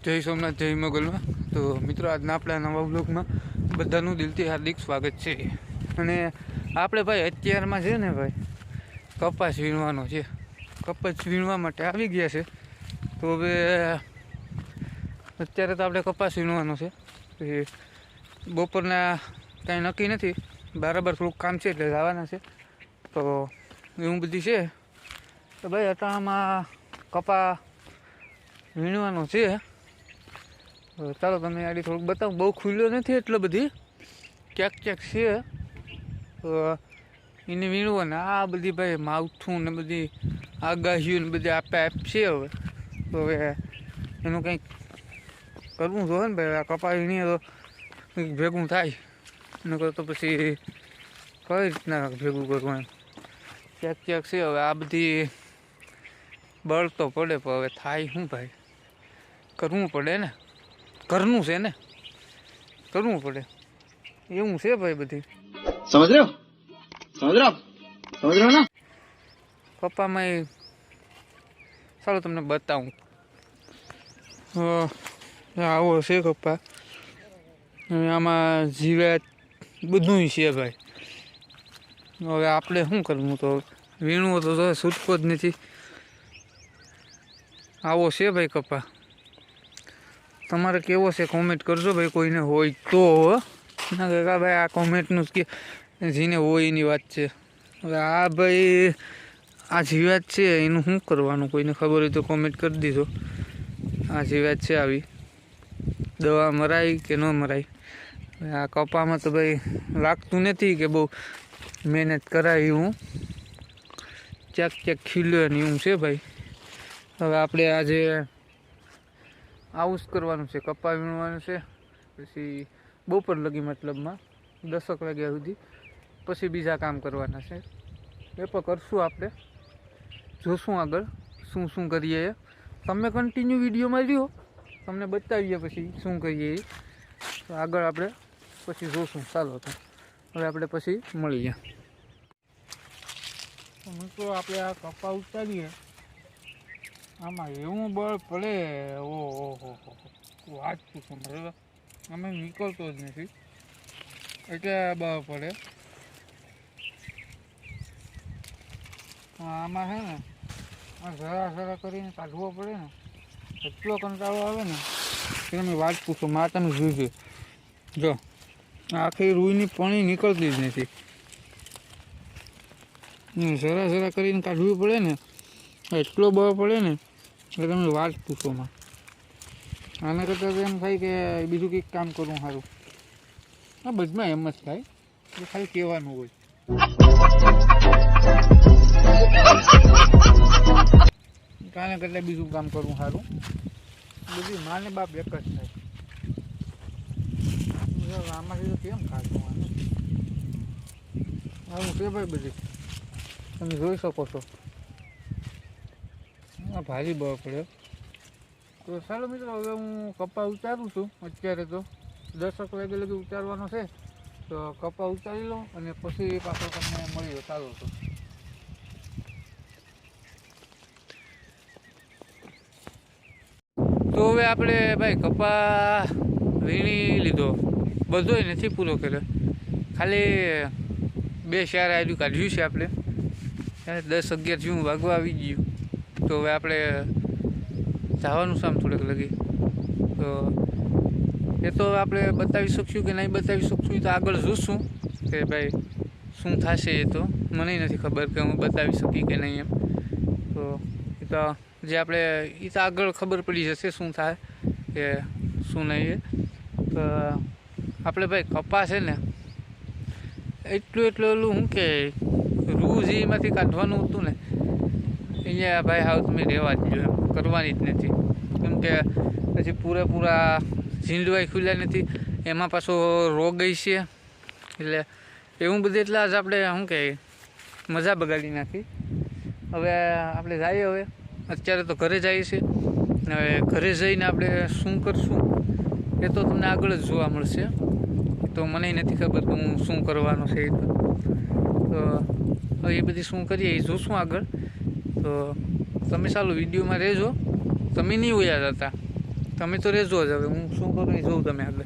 જય સોમનાથ, જય મોગલમાં. તો મિત્રો, આજના આપણા નવા બ્લોગમાં બધાનું દિલથી હાર્દિક સ્વાગત છે. અને આપણે ભાઈ અત્યારમાં છે ને ભાઈ કપાસ વીણવાનો છે. કપાસ વીણવા માટે આવી ગયા છે. તો હવે અત્યારે તો આપણે કપાસ વીણવાનો છે. બપોરના કાંઈ નક્કી નથી, બરાબર થોડુંક કામ છે એટલે જવાના છે. તો એવું બધી છે. તો ભાઈ અટાણામાં કપા વીણવાનો છે. ચાલો તમને આડી થોડુંક બતાવું. બહુ ખુલ્લો નથી એટલો બધી, ક્યાંક ક્યાંક છે. તો એને વીણવાના આ બધી ભાઈ માવઠું ને બધી આગાહીઓ ને બધી આપ છે. હવે તો હવે એનું કંઈક કરવું જોઈએ ને ભાઈ. આ કપા વીણીએ તો કંઈક ભેગું થાય, નકર તો પછી કઈ રીતના ભેગું કરવું એમ. ક્યાંક ક્યાંક છે. હવે આ બધી બળ તો પડે, પણ હવે થાય શું ભાઈ, કરવું પડે ને. ઘરનું છે ને, કરવું પડે એવું છે ભાઈ. બધી સમજ રહ્યો ના પપ્પામાં ચાલો તમને બતાવું. આવો છે કપ્પા. આમાં જીવાત બધું છે ભાઈ. હવે આપણે શું કરવું, તો વીણવું તો છૂટકો જ નથી. આવો છે ભાઈ કપ્પા. તમારે કેવો છે કોમેન્ટ કરજો ભાઈ, કોઈને હોય તો. ના કે ભાઈ આ કોમેન્ટનું જ કે જેને હોય એની વાત છે. હવે આ ભાઈ આ જીવાત છે એનું શું કરવાનું, કોઈને ખબર હોય તો કોમેન્ટ કરી દીધો. આ જીવાત છે આવી, દવા મરાય કે ન મરાય. આ કપામાં તો ભાઈ લાગતું નથી કે બહુ મહેનત કરાય એવું. ક્યાંક ક્યાંક ખીલ્યો ને એવું છે ભાઈ. હવે આપણે આજે આવું જ કરવાનું છે, કપા વીણવાનું છે. પછી બપોર લગી મતલબમાં 10 વાગ્યા સુધી, પછી બીજા કામ કરવાના છે. એ પણ કરશું આપણે, જોશું આગળ શું શું કરીએ. તમે કન્ટિન્યુ વિડીયોમાં રહ્યો, તમને બતાવીએ પછી શું કરીએ એ. તો આગળ આપણે પછી જોશું. ચાલો તો હવે આપણે પછી મળીએ. મિત્રો, આપણે આ કપા ઉતારીએ, આમાં એવું બળ પડે, ઓહો વાત પૂછો. બરાબર, અમે નીકળતો જ નથી એટલે બળ પડે. આમાં છે ને આ જરા કરીને કાઢવો પડે ને, એટલો કંટાળો આવે ને કે તમે વાત પૂછો. માતાનું જોઈશે, જો આખી રૂઈની પાણી નીકળતી જ નથી. જરા કરીને કાઢવી પડે ને, એટલો બળ પડે ને એટલે તમે વાત પૂછોમાં. આના કરતાં તો એમ થાય કે બીજું કંઈક કામ કરવું સારું. આ બધામાં એમ જ થાય, એટલે ખાલી કહેવાનું હોય. આના કરતાં બીજું કામ કરવું સારું. બધી માને બાપ એક જ થાય. આમાંથી તો કેમ ખાતું આવું છે ભાઈ. બધી તમે જોઈ શકો છો, ભારી બળ પડે. તો ચાલો મિત્રો, હવે હું કપા ઉતારું છું. અત્યારે તો 10 વાગ્યા લગી ઉતારવાનો છે. તો કપા ઉતારી લઉં અને પછી પાછો તમને મળ્યો. ચાલો તો હવે આપણે ભાઈ કપા વીણી લીધો, બધોય નથી પૂરો કર્યો. ખાલી 2-4 આયડું કાઢ્યું છે આપણે. 10-11 જેવું વાગવા આવી ગયું. તો હવે આપણે જવાનું છે આમ થોડેક લગી. તો એ તો આપણે બતાવી શકશું કે નહીં બતાવી શકશું, એ તો આગળ જોશું કે ભાઈ શું થશે. એ તો મને નથી ખબર કે હું બતાવી શકી કે નહીં એમ. તો એ તો જે આપણે એ તો આગળ ખબર પડી જશે શું થાય કે શું નહીં. તો આપણે ભાઈ કપા છે ને એટલું ઓલું શું કે રૂ જે એમાંથી કાઢવાનું હતું ને, અહીંયા ભાઈ હાવ તમે રહેવા જ જો, એમ કરવાની જ નથી. કેમ કે પછી પૂરેપૂરા ઝીંડવાય ખુલ્યા નથી, એમાં પાછો રોગય છે. એટલે એવું બધું એટલા જ આપણે શું કહે મજા બગાડી નાખી. હવે આપણે જઈએ. હવે અત્યારે તો ઘરે જઈએ છીએ. હવે ઘરે જઈને આપણે શું કરશું એ તો તમને આગળ જ જોવા મળશે. તો મને નથી ખબર કે હું શું કરવાનું છે. તો એ બધી શું કરીએ એ જોશું આગળ. તો તમે ચાલો વિડીયોમાં રહેજો. તમે નહીં ઉયા જતા, તમે તો રહેજો જ. હવે હું શું કરું એ જોઉં તમે આગળ.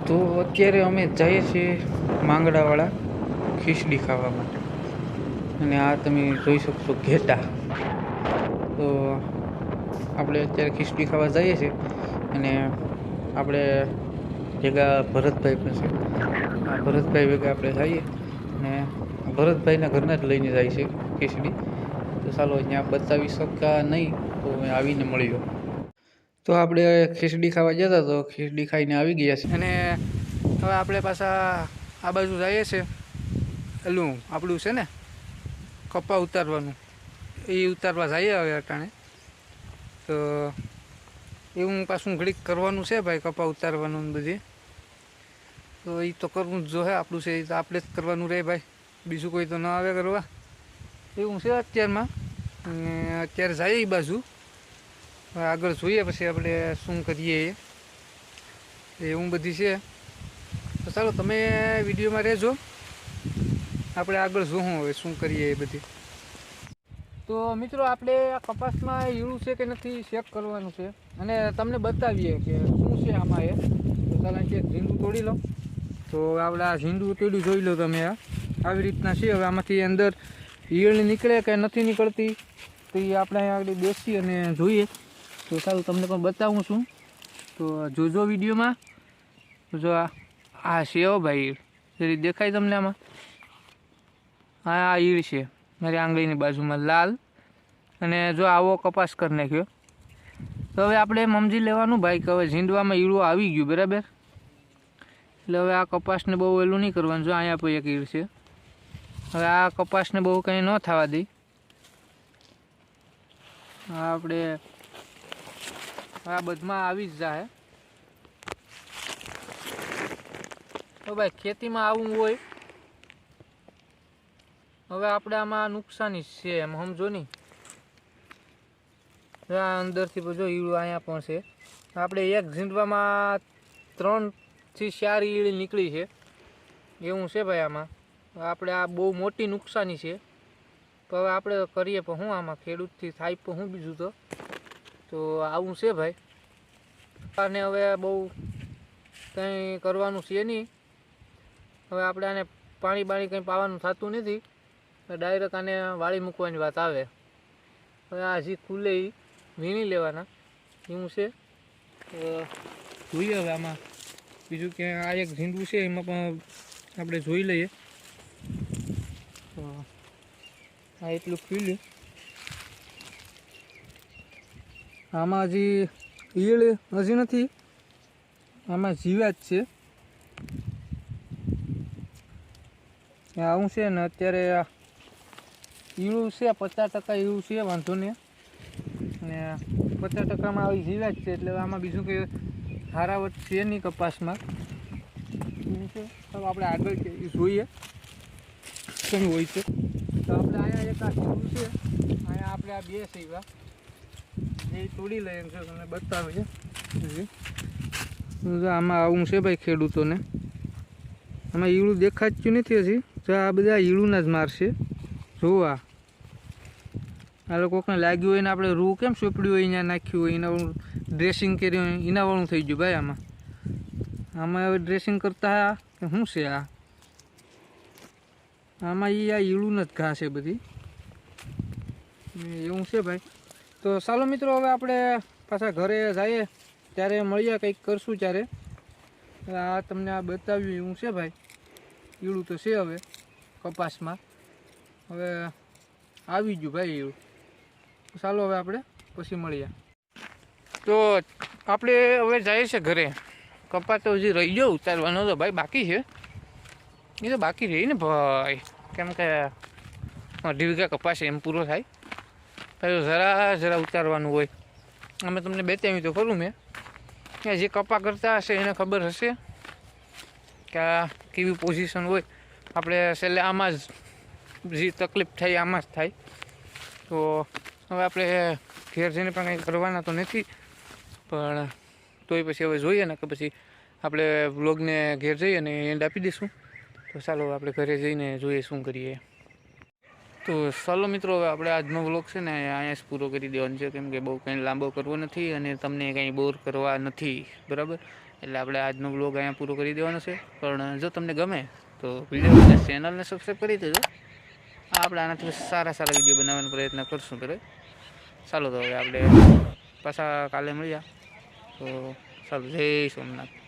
તો અત્યારે અમે જઈએ છીએ માંગડાવાળા ખીચડી ખાવા માટે. અને આ તમે જોઈ શકશો ઘેટા. તો આપણે અત્યારે ખીચડી ખાવા જઈએ છીએ. અને આપણે ભેગા ભરતભાઈ પણ છે. આ ભરતભાઈ ભેગા આપણે જઈએ અને ભરતભાઈના ઘરના જ લઈને જાય છે ખીચડી. તો ચાલો અહીંયા બતાવી શકા નહીં તો આવીને મળ્યો. તો આપણે ખીચડી ખાવા જતા તો ખીચડી ખાઈને આવી ગયા છે. અને હવે આપણે પાછા આ બાજુ જઈએ છે. એલું આપણું છે ને કપા ઉતારવાનું, એ ઉતારવા જઈએ હવે અટાણે. તો એવું પાછું ઘડીક કરવાનું છે ભાઈ, કપા ઉતારવાનું બધી. તો એ તો કરવું જ જોઈએ, આપણું છે એ તો આપણે જ કરવાનું રહે ભાઈ, બીજું કોઈ તો ન આવે કરવા. એવું છે અત્યારમાં. અત્યારે જઈએ એ બાજુ, આગળ જોઈએ પછી આપણે શું કરીએ એવું બધી છે. તો ચાલો તમે વિડીયોમાં રહેજો, આપણે આગળ જોવું હવે શું કરીએ એ બધી. તો મિત્રો આપણે આ કપાસમાં ઈળું છે કે નથી ચેક કરવાનું છે અને તમને બતાવીએ કે શું છે આમાં એ. તો ચાલો કે ઝીંડું તોડી લો. તો આપણે આ ઝીંડું તોડ્યું જોઈ લો તમે. આવી રીતના છે. હવે આમાંથી અંદર ઈયળ નીકળે કે નથી નીકળતી તો એ આપણે આગળ બેસી અને જોઈએ. તો સારું તમને પણ બતાવું છું, તો જોજો વિડીયોમાં. જો આ છે હો ભાઈ, જરી દેખાય તમને આમાં? હા, આ ઈળ છે મારી આંગળીની બાજુમાં લાલ. અને જો આવો કપાસ કરી નાખ્યો. તો હવે આપણે સમજી લેવાનું ભાઈ કે હવે ઝીંડવામાં ઈળું આવી ગયું બરાબર. એટલે હવે આ કપાસને બહુ એલું નહીં કરવાનું. જો અહીંયા પણ એક ઈળ છે. હવે આ કપાસને બહુ કંઈ ન થવા દઈ. આપણે આ બધામાં આવી જ જાય. તો ભાઈ ખેતીમાં આવું હોય. હવે આપણે આમાં નુકસાની છે એમ સમજો નહીં. આ અંદરથી જો ઈળું અહીંયા પણ છે. આપણે એક ઝીંડવામાં 3 થી 4 ઈળી નીકળી છે એવું છે ભાઈ આમાં. આપણે આ બહુ મોટી નુકસાની છે. તો હવે આપણે કરીએ પણ શું આમાં, ખેડૂતથી થાય પણ શું બીજું તો આવું છે ભાઈ. અને હવે બહુ કંઈ કરવાનું છે નહીં. હવે આપણે આને પાણી કંઈ પાવાનું થતું નથી. ડાયરેક્ટ આને વાળી મૂકવાની વાત આવે. હવે આ હજી ખુલે એ વીણી લેવાના એવું છે. તો જોઈએ હવે આમાં બીજું કે આ એક ઝીંડું છે એમાં પણ આપણે જોઈ લઈએ. તો આ એટલું ખુલ્યું. આમાં હજી ઈળ હજી નથી, આમાં જીવાત છે. આવું છે ને અત્યારે ઈળું છે 50% ઈળું છે, વાંધો નહીં. અને 50%માં આવી જીવાત છે. એટલે આમાં બીજું કંઈ હારાવટ છે નહીં કપાસમાં. તો આપણે આગળ જોઈએ શું હોય છે. તો આપણે અહીંયા એક આ ઝીંડું છે, અહીંયા આપણે આ 2 સેવા એ તોડી લઈએ છે, તમને બતાવે છે. આમાં આવું છે ભાઈ ખેડૂતોને. આમાં ઈળું દેખાતું નથી હજી. તો આ બધા ઈળુંના જ મારશે. જોવા આ લોકોને લાગ્યું હોય ને આપણે રૂ કેમ સોંપડ્યું હોય અહીંયા નાખ્યું હોય, એના ડ્રેસિંગ કર્યું હોય એના વાળું થઈ ગયું ભાઈ આમાં. આમાં હવે ડ્રેસિંગ કરતા કે શું છે આમાં આ ઈળું જ ઘા છે બધી એવું છે ભાઈ. તો ચાલો મિત્રો હવે આપણે પાછા ઘરે જઈએ ત્યારે મળીએ, કંઈક કરશું ત્યારે. આ તમને આ બતાવ્યું એવું છે ભાઈ. ઈળું તો છે હવે કપાસમાં. હવે આવી ગયું ભાઈ ઈળું. ચાલો હવે આપણે પછી મળીએ. તો આપણે હવે જઈએ છીએ ઘરે. કપાસ તો હજી રહી ગયો ઉતારવાનો તો ભાઈ બાકી છે. એ તો બાકી રહી ને ભાઈ, કેમ કે 2 વીઘા કપાસ એમ પૂરો થાય પછી જરા ઉતારવાનું હોય. અમે તમને બતાવ્યું તો ખરું મેં કે જે કપા કરતા હશે એને ખબર હશે કે આ કેવી પોઝિશન હોય. આપણે છેલ્લે આમાં જ જે તકલીફ થાય આમાં જ થાય. તો હવે આપણે ઘેર જઈને પણ કંઈ કરવાના તો નથી, પણ તોય પછી હવે જોઈએ ને કે પછી આપણે વ્લોગને ઘેર જઈએ અને એન્ડ આપી દઈશું. તો ચાલો આપણે ઘરે જઈને જોઈએ શું કરીએ. તો ચાલો મિત્રો, હવે આપણે આજનો વ્લોગ છે ને અહીંયા જ પૂરો કરી દેવાનો છે, કેમ કે બહુ કંઈ લાંબો કરવો નથી અને તમને કંઈ બોર કરવા નથી, બરાબર. એટલે આપણે આજનો વ્લોગ અહીંયા પૂરો કરી દેવાનો છે. પણ જો તમને ગમે તો વિડીયો ચેનલને સબસ્ક્રાઈબ કરી દેજો. આપણે આનાથી સારા સારા વિડીયો બનાવવાનો પ્રયત્ન કરશું. બરાબર, ચાલો તો હવે આપણે પાછા કાલે મળ્યા. તો ચાલો, જય સોમનાથ.